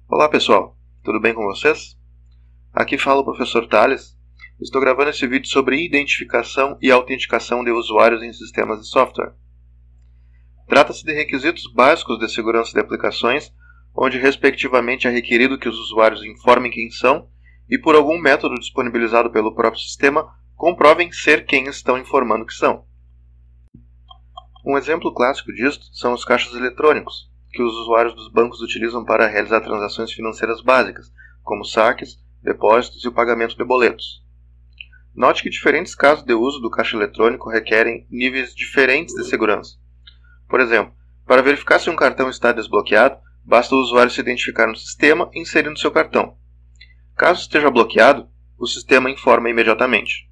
Olá pessoal, tudo bem com vocês? Aqui fala o professor Thales. Estou gravando esse vídeo sobre identificação e autenticação de usuários em sistemas de software. Trata-se de requisitos básicos de segurança de aplicações, onde respectivamente é requerido que os usuários informem quem são e por algum método disponibilizado pelo próprio sistema, comprovem ser quem estão informando que são. Um exemplo clássico disto são os caixas eletrônicos, que os usuários dos bancos utilizam para realizar transações financeiras básicas, como saques, depósitos e o pagamento de boletos. Note que diferentes casos de uso do caixa eletrônico requerem níveis diferentes de segurança. Por exemplo, para verificar se um cartão está desbloqueado, basta o usuário se identificar no sistema inserindo seu cartão. Caso esteja bloqueado, o sistema informa imediatamente.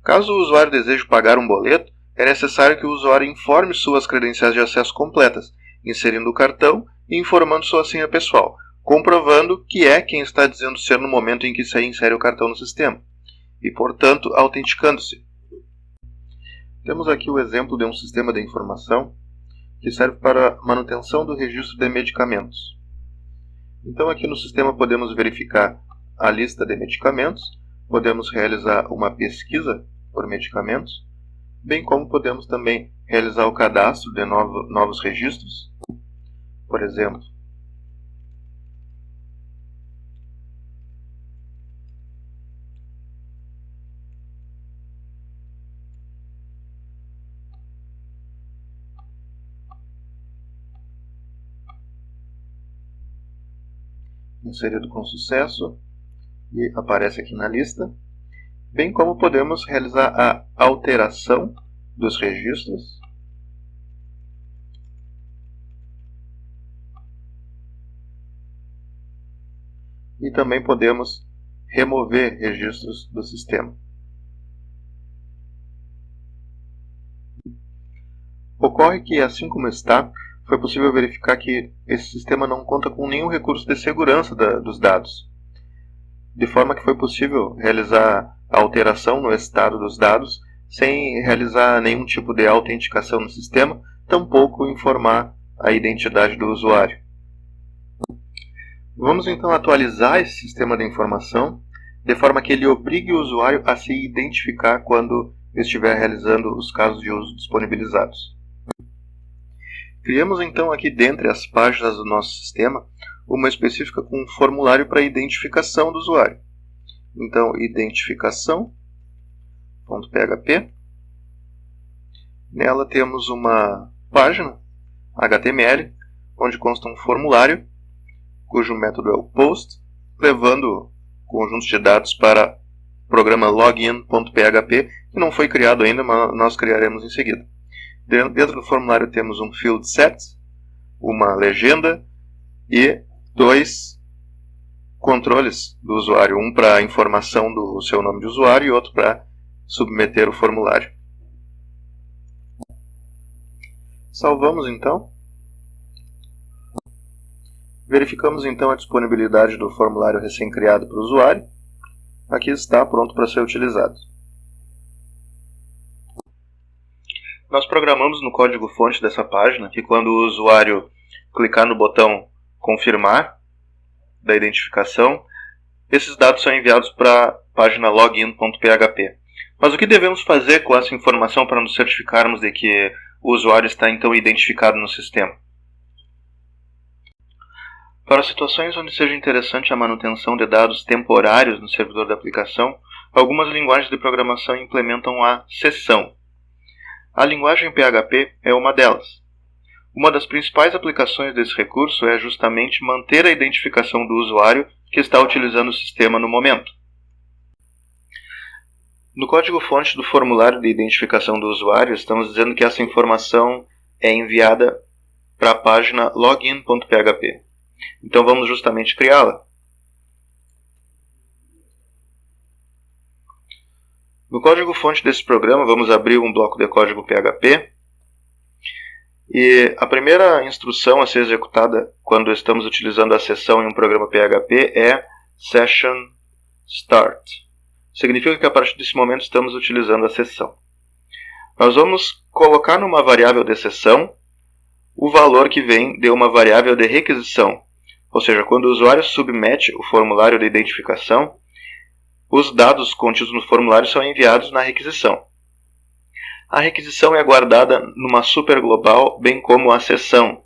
Caso o usuário deseje pagar um boleto, é necessário que o usuário informe suas credenciais de acesso completas, inserindo o cartão e informando sua senha pessoal, comprovando que é quem está dizendo ser no momento em que se insere o cartão no sistema, e, portanto, autenticando-se. Temos aqui o exemplo de um sistema de informação que serve para manutenção do registro de medicamentos. Então, aqui no sistema podemos verificar a lista de medicamentos, podemos realizar uma pesquisa por medicamentos, bem como podemos também realizar o cadastro de novos registros. Por exemplo, inserido com sucesso e aparece aqui na lista, bem como podemos realizar a alteração dos registros e também podemos remover registros do sistema. Ocorre que, assim como está, foi possível verificar que esse sistema não conta com nenhum recurso de segurança dos dados, de forma que foi possível realizar a alteração no estado dos dados sem realizar nenhum tipo de autenticação no sistema, tampouco informar a identidade do usuário. Vamos então atualizar esse sistema de informação de forma que ele obrigue o usuário a se identificar quando estiver realizando os casos de uso disponibilizados. Criamos então aqui dentre as páginas do nosso sistema uma específica com um formulário para identificação do usuário. Então, identificação.php. Nela temos uma página HTML, onde consta um formulário, cujo método é o post, levando conjuntos de dados para o programa login.php, que não foi criado ainda, mas nós criaremos em seguida. Dentro do formulário temos um field set, uma legenda e dois controles do usuário, um para a informação do seu nome de usuário e outro para submeter o formulário. Salvamos então. Verificamos então a disponibilidade do formulário recém-criado para o usuário. Aqui está, pronto para ser utilizado. Nós programamos no código-fonte dessa página que quando o usuário clicar no botão confirmar da identificação, esses dados são enviados para a página login.php. Mas o que devemos fazer com essa informação para nos certificarmos de que o usuário está então identificado no sistema? Para situações onde seja interessante a manutenção de dados temporários no servidor da aplicação, algumas linguagens de programação implementam a sessão. A linguagem PHP é uma delas. Uma das principais aplicações desse recurso é justamente manter a identificação do usuário que está utilizando o sistema no momento. No código-fonte do formulário de identificação do usuário, estamos dizendo que essa informação é enviada para a página login.php. Então vamos justamente criá-la. No código-fonte desse programa, vamos abrir um bloco de código PHP. E a primeira instrução a ser executada quando estamos utilizando a sessão em um programa PHP é session start. Significa que a partir desse momento estamos utilizando a sessão. Nós vamos colocar numa variável de sessão o valor que vem de uma variável de requisição, ou seja, quando o usuário submete o formulário de identificação, os dados contidos no formulário são enviados na requisição. A requisição é guardada numa superglobal, bem como a sessão,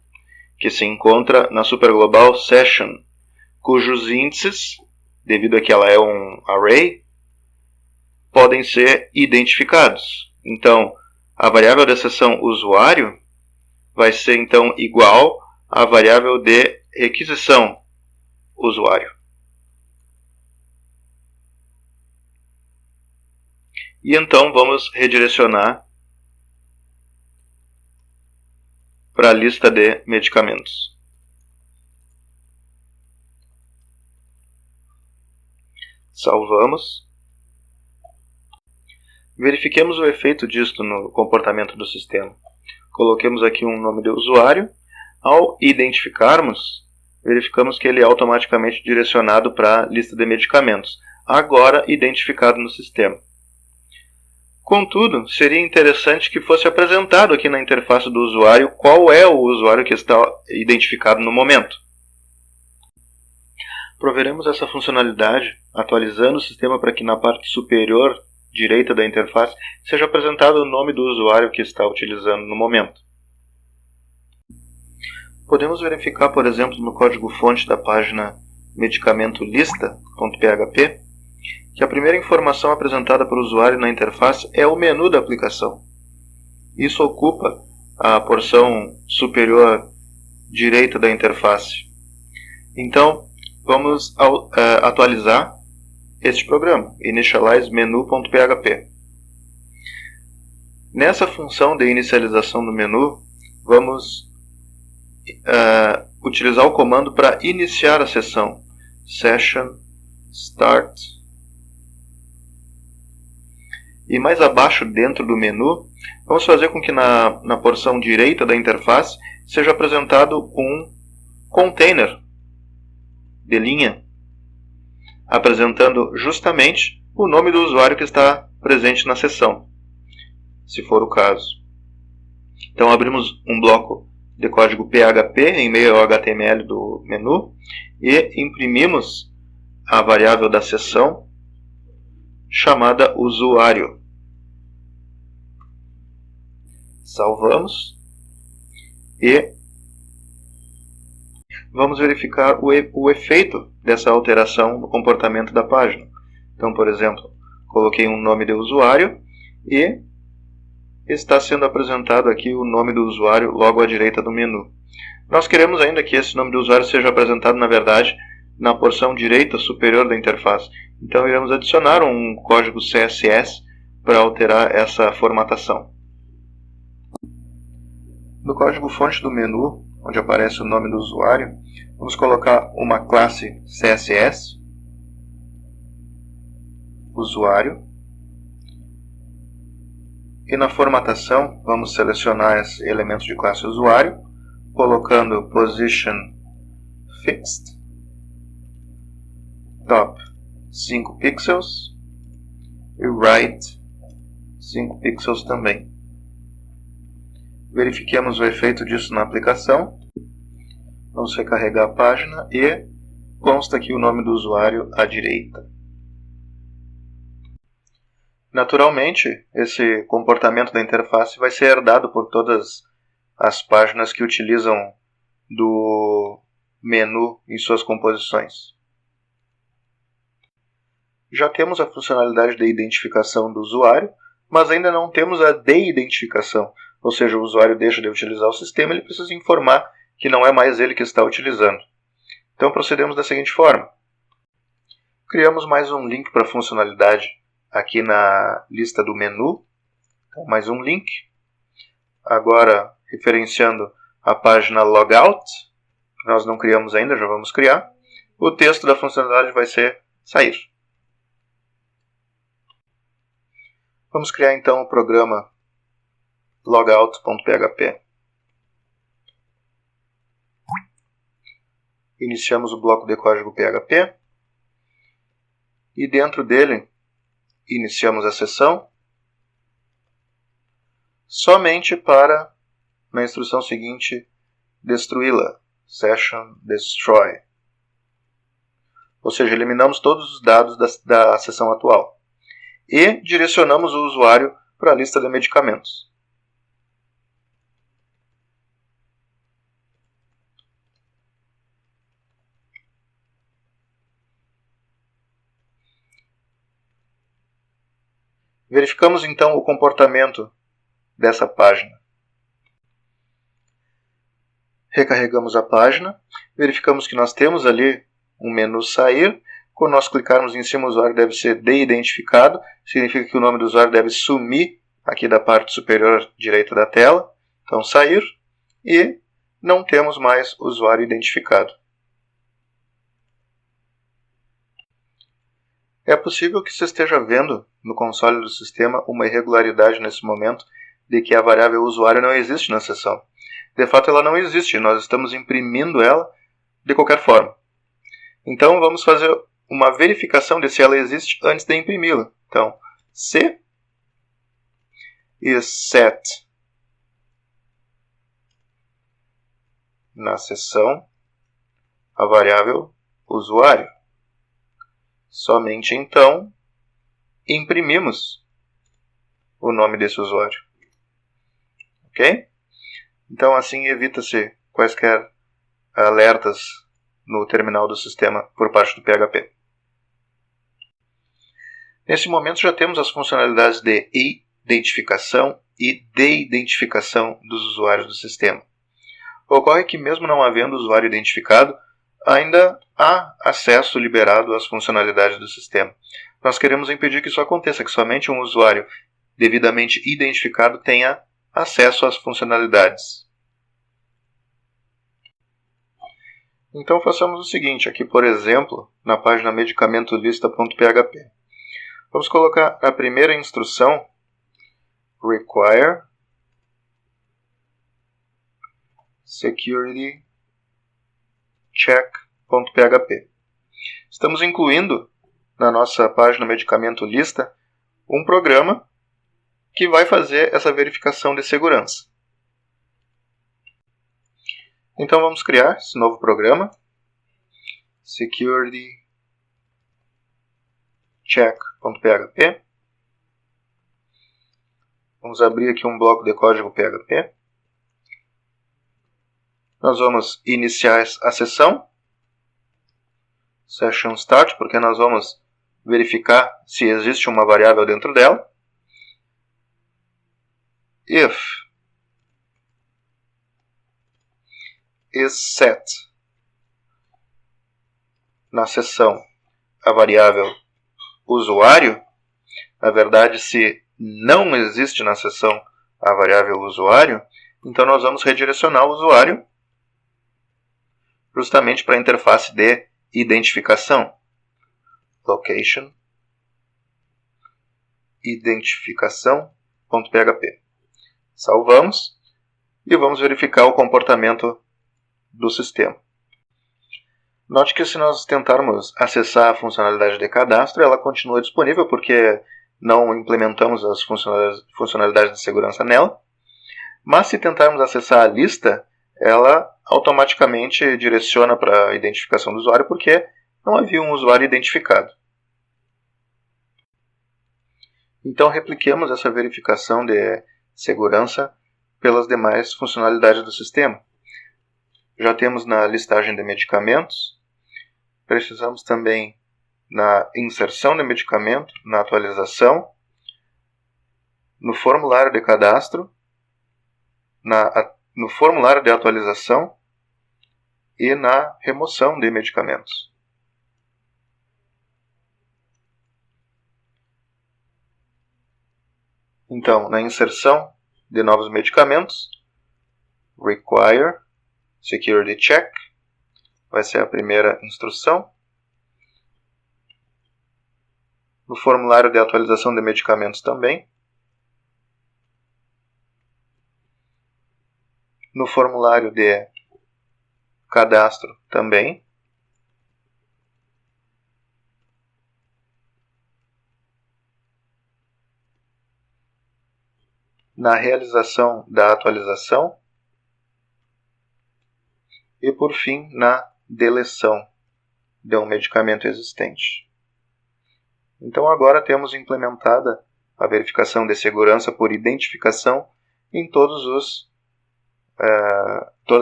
que se encontra na superglobal session, cujos índices, devido a que ela é um array, podem ser identificados. Então, a variável da sessão usuário vai ser então igual à variável de requisição usuário. E então vamos redirecionar para a lista de medicamentos. Salvamos. Verifiquemos o efeito disto no comportamento do sistema. Coloquemos aqui um nome de usuário. Ao identificarmos, verificamos que ele é automaticamente direcionado para a lista de medicamentos, agora identificado no sistema. Contudo, seria interessante que fosse apresentado aqui na interface do usuário qual é o usuário que está identificado no momento. Proveremos essa funcionalidade atualizando o sistema para que na parte superior direita da interface seja apresentado o nome do usuário que está utilizando no momento. Podemos verificar, por exemplo, no código-fonte da página medicamentolista.php, que a primeira informação apresentada para o usuário na interface é o menu da aplicação. Isso ocupa a porção superior direita da interface. Então, vamos atualizar este programa, initializeMenu.php. Nessa função de inicialização do menu, vamos utilizar o comando para iniciar a sessão, session start. E mais abaixo, dentro do menu, vamos fazer com que na porção direita da interface seja apresentado um container de linha, apresentando justamente o nome do usuário que está presente na sessão, se for o caso. Então abrimos um bloco de código PHP em meio ao HTML do menu e imprimimos a variável da sessão chamada usuário. Salvamos e vamos verificar o efeito dessa alteração no comportamento da página. Então, por exemplo, coloquei um nome de usuário e está sendo apresentado aqui o nome do usuário logo à direita do menu. Nós queremos ainda que esse nome do usuário seja apresentado, na verdade, na porção direita superior da interface. Então, iremos adicionar um código CSS para alterar essa formatação. No código-fonte do menu, onde aparece o nome do usuário, vamos colocar uma classe CSS, usuário, e na formatação vamos selecionar esse elemento de classe usuário, colocando position fixed, top 5 pixels e right 5 pixels também. Verifiquemos o efeito disso na aplicação. Vamos recarregar a página e consta aqui o nome do usuário à direita. Naturalmente, esse comportamento da interface vai ser herdado por todas as páginas que utilizam do menu em suas composições. Já temos a funcionalidade de identificação do usuário, mas ainda não temos a de-identificação, ou seja, o usuário deixa de utilizar o sistema e ele precisa informar que não é mais ele que está utilizando. Então procedemos da seguinte forma. Criamos mais um link para a funcionalidade aqui na lista do menu. Então, mais um link. Agora, referenciando a página Logout, que nós não criamos ainda, já vamos criar. O texto da funcionalidade vai ser sair. Vamos criar então o programa logout.php. Iniciamos o bloco de código PHP e dentro dele iniciamos a sessão somente para, na instrução seguinte, destruí-la, session destroy. ou seja, eliminamos todos os dados da seção atual. E direcionamos o usuário para a lista de medicamentos. Verificamos então o comportamento dessa página. Recarregamos a página, verificamos que nós temos ali um menu sair. Quando nós clicarmos em cima, o usuário deve ser de-identificado, significa que o nome do usuário deve sumir aqui da parte superior direita da tela. Então, sair, e não temos mais usuário identificado. É possível que você esteja vendo no console do sistema uma irregularidade nesse momento de que a variável usuário não existe na seção. De fato, ela não existe, nós estamos imprimindo ela de qualquer forma. Então, vamos fazer uma verificação de se ela existe antes de imprimi-la. Então, se is set na seção a variável usuário. Somente então imprimimos o nome desse usuário. Ok? Então assim evita-se quaisquer alertas no terminal do sistema por parte do PHP. Nesse momento já temos as funcionalidades de identificação e de-identificação dos usuários do sistema. Ocorre que mesmo não havendo usuário identificado, ainda há acesso liberado às funcionalidades do sistema. Nós queremos impedir que isso aconteça, que somente um usuário devidamente identificado tenha acesso às funcionalidades. Então façamos o seguinte, aqui por exemplo, na página medicamentolista.php. Vamos colocar a primeira instrução, require security check.php. Estamos incluindo na nossa página Medicamento Lista um programa que vai fazer essa verificação de segurança. Então vamos criar esse novo programa, security check.php. Vamos abrir aqui um bloco de código PHP. Nós vamos iniciar a sessão, session start, porque nós vamos verificar se existe uma variável dentro dela. If is set na seção a variável usuário, na verdade, se não existe na seção a variável usuário, então nós vamos redirecionar o usuário justamente para a interface de identificação. Location identificação.php. Salvamos e vamos verificar o comportamento do sistema. Note que se nós tentarmos acessar a funcionalidade de cadastro, ela continua disponível porque não implementamos as funcionalidades de segurança nela. Mas se tentarmos acessar a lista, ela automaticamente direciona para a identificação do usuário porque não havia um usuário identificado. Então repliquemos essa verificação de segurança pelas demais funcionalidades do sistema. Já temos na listagem de medicamentos, precisamos também na inserção de medicamento, na atualização, no formulário de cadastro, no formulário de atualização e na remoção de medicamentos. Então, na inserção de novos medicamentos, require security check vai ser a primeira instrução. No formulário de atualização de medicamentos também. No formulário de cadastro também. Na realização da atualização. E por fim, na deleção de um medicamento existente. Então agora temos implementada a verificação de segurança por identificação em todas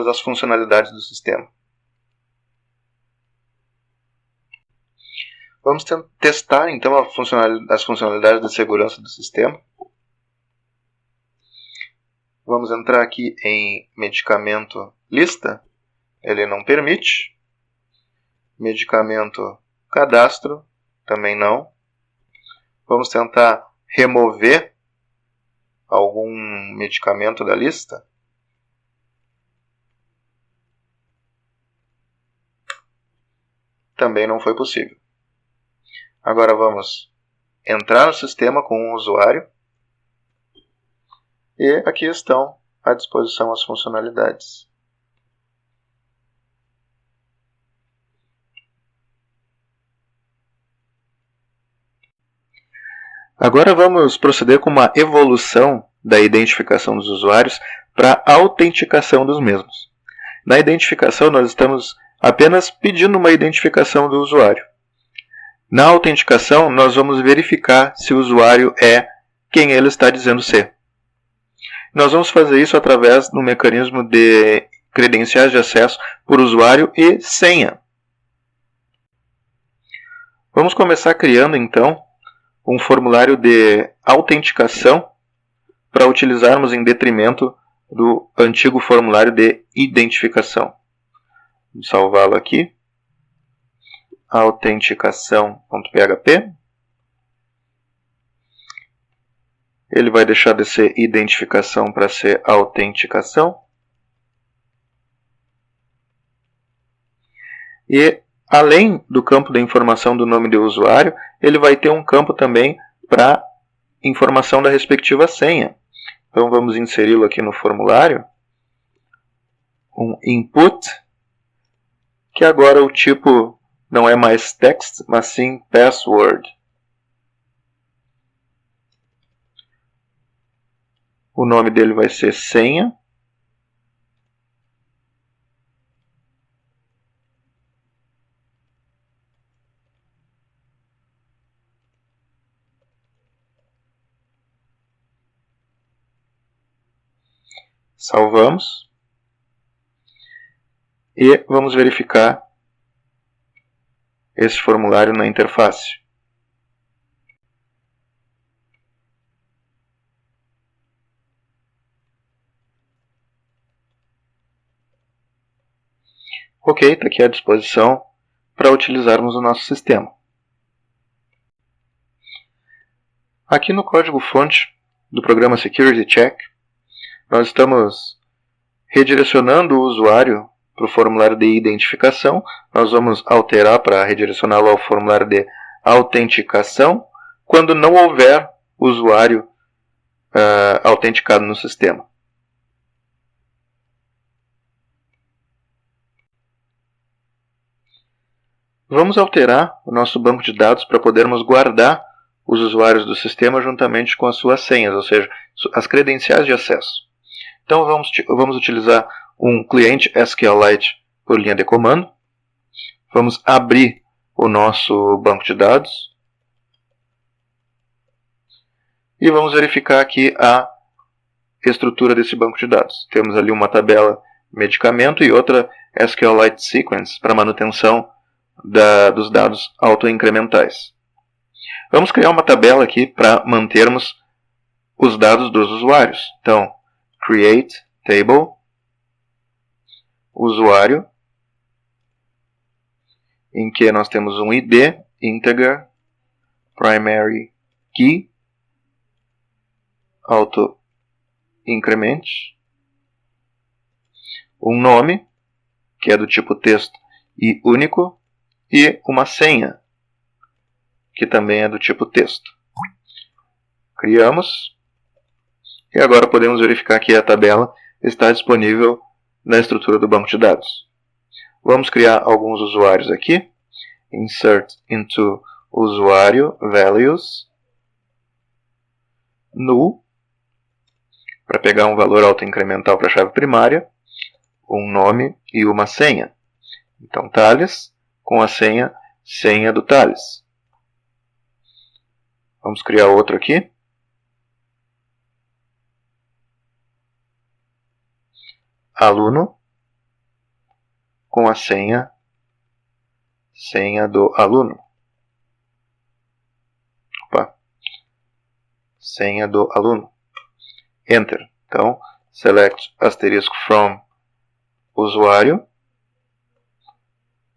as funcionalidades do sistema. Vamos testar então as funcionalidades de segurança do sistema. Vamos entrar aqui em medicamento lista, ele não permite. Medicamento cadastro, também não. Vamos tentar remover algum medicamento da lista. Também não foi possível. Agora vamos entrar no sistema com um usuário. E aqui estão à disposição as funcionalidades. Agora vamos proceder com uma evolução da identificação dos usuários para a autenticação dos mesmos. Na identificação nós estamos apenas pedindo uma identificação do usuário. Na autenticação nós vamos verificar se o usuário é quem ele está dizendo ser. Nós vamos fazer isso através do mecanismo de credenciais de acesso por usuário e senha. Vamos começar criando então um formulário de autenticação para utilizarmos em detrimento do antigo formulário de identificação. Vamos salvá-lo aqui. Autenticação.php. Ele vai deixar de ser identificação para ser autenticação. E, além do campo da informação do nome do usuário, ele vai ter um campo também para informação da respectiva senha. Então, vamos inseri-lo aqui no formulário. Um input, que agora o tipo não é mais text, mas sim password. O nome dele vai ser senha. Salvamos. E vamos verificar esse formulário na interface. Ok, está aqui à disposição para utilizarmos o nosso sistema. Aqui no código-fonte do programa Security Check, nós estamos redirecionando o usuário para o formulário de identificação. Nós vamos alterar para redirecioná-lo ao formulário de autenticação quando não houver usuário autenticado no sistema. Vamos alterar o nosso banco de dados para podermos guardar os usuários do sistema juntamente com as suas senhas, ou seja, as credenciais de acesso. Então vamos utilizar um cliente SQLite por linha de comando. Vamos abrir o nosso banco de dados. E vamos verificar aqui a estrutura desse banco de dados. Temos ali uma tabela medicamento e outra SQLite sequence para manutenção dos dados autoincrementais. Vamos criar uma tabela aqui para mantermos os dados dos usuários. Então, create table, usuário, em que nós temos um ID, integer, primary key, auto increment, um nome, que é do tipo texto e único, e uma senha, que também é do tipo texto. Criamos. E agora podemos verificar que a tabela está disponível na estrutura do banco de dados. Vamos criar alguns usuários aqui. Insert into usuário values null, para pegar um valor autoincremental para a chave primária, um nome e uma senha. Então, Thales, com a senha do Thales. Vamos criar outro aqui. Aluno com a senha do aluno. Senha do aluno. Enter. Então, select asterisco from usuário.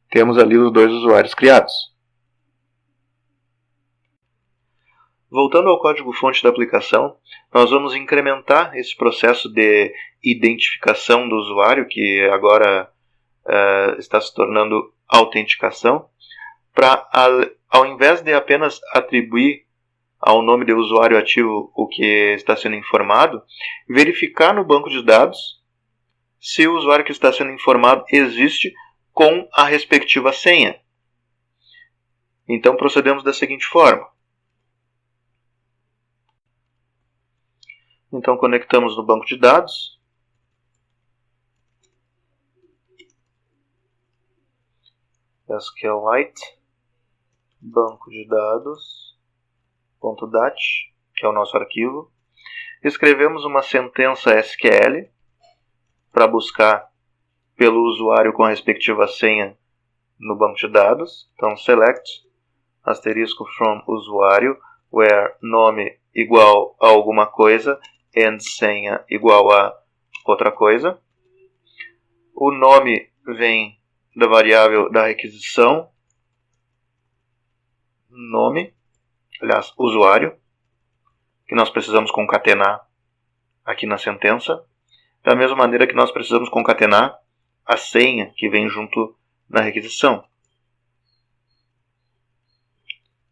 Temos ali os dois usuários criados. Voltando ao código-fonte da aplicação, nós vamos incrementar esse processo de identificação do usuário, que agora está se tornando autenticação, para, ao invés de apenas atribuir ao nome de usuário ativo o que está sendo informado, verificar no banco de dados se o usuário que está sendo informado existe com a respectiva senha. Então procedemos da seguinte forma. Então conectamos no banco de dados. SQLite banco de dados.dat, que é o nosso arquivo. Escrevemos uma sentença SQL para buscar pelo usuário com a respectiva senha no banco de dados. Então select asterisco from usuário where nome igual a alguma coisa and senha igual a outra coisa. O nome vem da variável da requisição nome, aliás, usuário, que nós precisamos concatenar aqui na sentença, da mesma maneira que nós precisamos concatenar a senha que vem junto na requisição.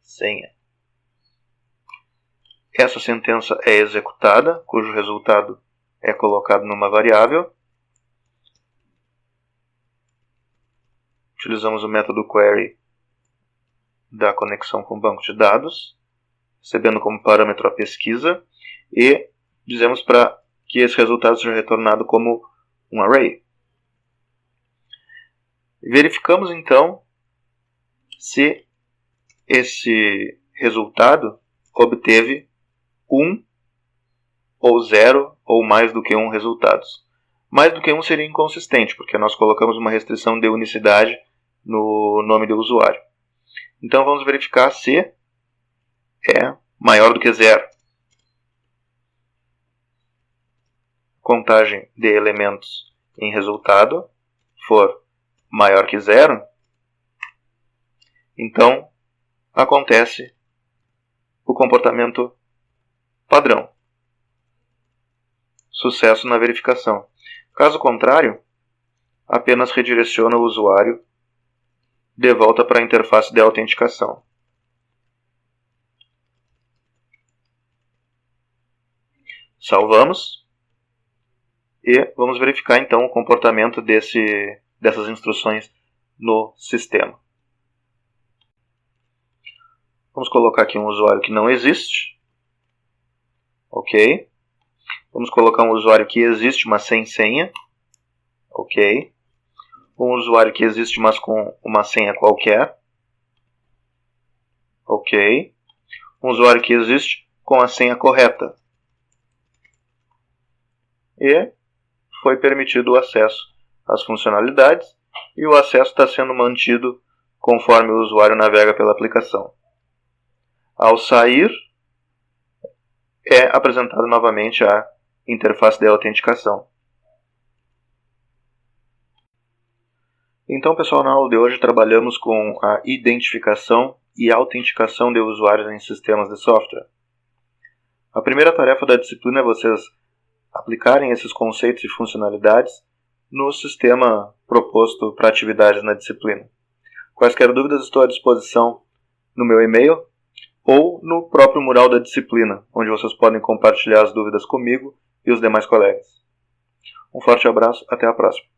Senha. Essa sentença é executada, cujo resultado é colocado numa variável. Utilizamos o método query da conexão com o banco de dados, recebendo como parâmetro a pesquisa, e dizemos para que esse resultado seja retornado como um array. Verificamos então se esse resultado obteve 1 ou 0 ou mais do que 1 resultados. Mais do que 1 seria inconsistente, porque nós colocamos uma restrição de unicidade no nome do usuário. Então vamos verificar se é maior do que 0. Contagem de elementos em resultado for maior que 0, então acontece o comportamento padrão. Sucesso na verificação. Caso contrário, apenas redireciona o usuário de volta para a interface de autenticação. Salvamos e vamos verificar então o comportamento dessas instruções no sistema. Vamos colocar aqui um usuário que não existe. Ok. Vamos colocar um usuário que existe, mas sem senha. Ok. Um usuário que existe, mas com uma senha qualquer. Ok. Um usuário que existe com a senha correta. E foi permitido o acesso às funcionalidades e o acesso está sendo mantido conforme o usuário navega pela aplicação. Ao sair, é apresentado novamente a interface de autenticação. Então, pessoal, na aula de hoje trabalhamos com a identificação e autenticação de usuários em sistemas de software. A primeira tarefa da disciplina é vocês aplicarem esses conceitos e funcionalidades no sistema proposto para atividades na disciplina. Quaisquer dúvidas estou à disposição no meu e-mail ou no próprio mural da disciplina, onde vocês podem compartilhar as dúvidas comigo e os demais colegas. Um forte abraço, até a próxima.